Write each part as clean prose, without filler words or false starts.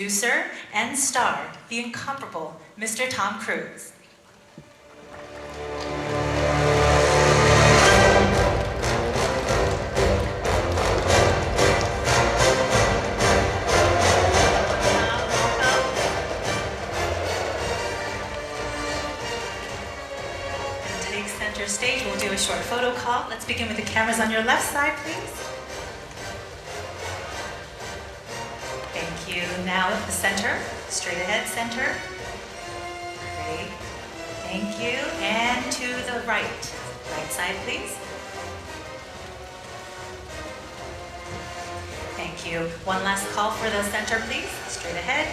producer and star, the incomparable Mr. Tom Cruise. Take center stage. We'll do a short photo call. Let's begin with the cameras on your left side, please. Thank you. Now at the center, straight ahead center. Great. Thank you. And to the right. Right side, please. Thank you. One last call for the center, please. Straight ahead.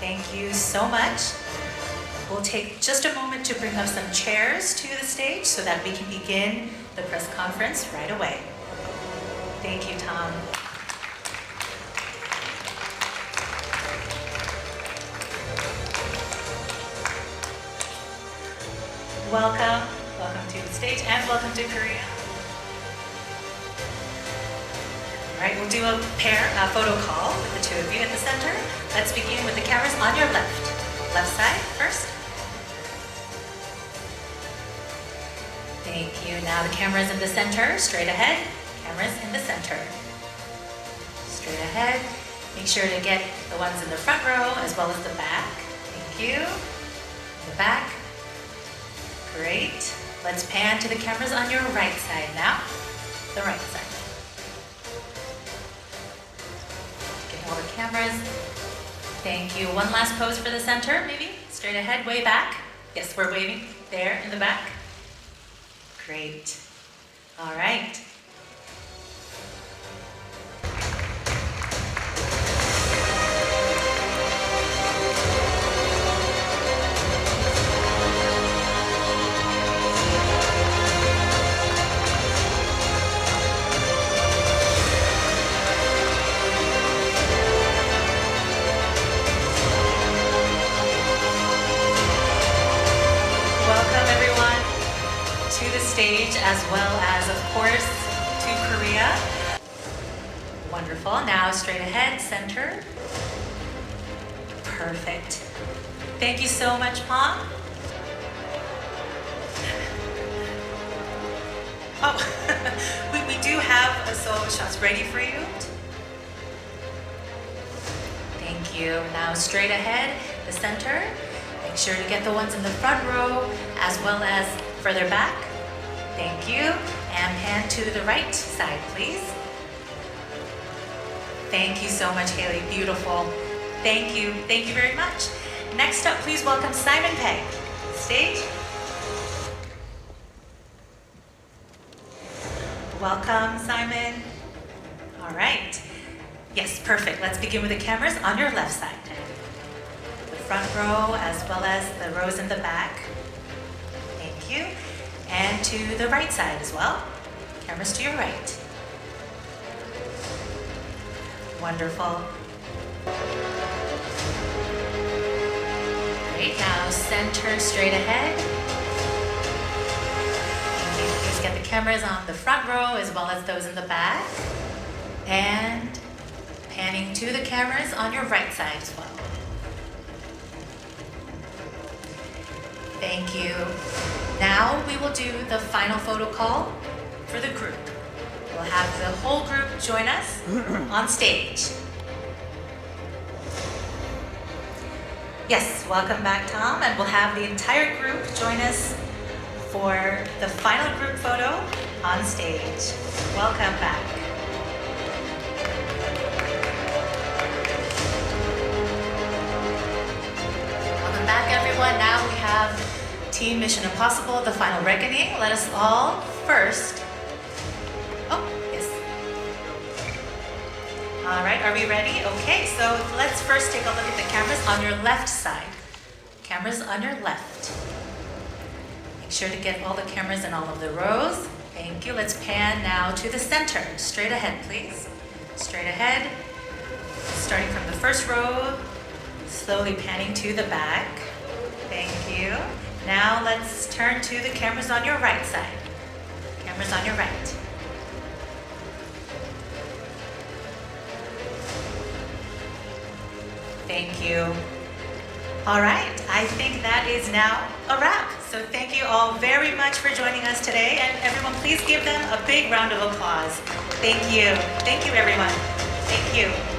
Thank you so much. We'll take just a moment to bring up some chairs to the stage so that we can begin the press conference right away. Thank you, Tom. Welcome to the stage and welcome to Korea. All right, we'll do a photo call with the two of you at the center. Let's begin with the cameras on your left side first. Thank you. Now the cameras in the center, straight ahead. Cameras in the center. Straight ahead. Make sure to get the ones in the front row as well as the back. Thank you. The back. Great. Let's pan to the cameras on your right side now. The right side. Get all the cameras. Thank you. One last pose for the center, maybe. Straight ahead, way back. Yes, we're waving there in the back. Great. All right. Stage as well as, of course, to Korea. Wonderful. Now straight ahead, center. Perfect. Thank you so much, Mom. Oh, we do have solo shots ready for you. Thank you. Now straight ahead, the center. Make sure to get the ones in the front row as well as further back. Thank you. And pan to the right side, please. Thank you so much, Haley. Beautiful. Thank you. Thank you very much. Next up, please welcome Simon Pegg. Stage. Welcome, Simon. All right. Yes, perfect. Let's begin with the cameras on your left side. The front row as well as the rows in the back. Thank you. And to the right side as well. Cameras to your right. Wonderful. Great. Now center straight ahead. Please get the cameras on the front row as well as those in the back. And panning to the cameras on your right side as well. Thank you. Now we will do the final photo call for the group. We'll have the whole group join us on stage. Yes, welcome back, Tom, and we'll have the entire group join us for the final group photo on stage. Welcome back. Welcome back, everyone. Now we have Team Mission Impossible, the final reckoning. Let us all first. Oh, yes. All right, are we ready? Okay, so let's first take a look at the cameras on your left side. Cameras on your left. Make sure to get all the cameras in all of the rows. Thank you. Let's pan now to the center. Straight ahead, please. Straight ahead. Starting from the first row, slowly panning to the back. Thank you. Now let's turn to the cameras on your right side. Cameras on your right. Thank you. All right, I think that is now a wrap. So thank you all very much for joining us today, and everyone please give them a big round of applause. Thank you. Thank you, everyone. Thank you.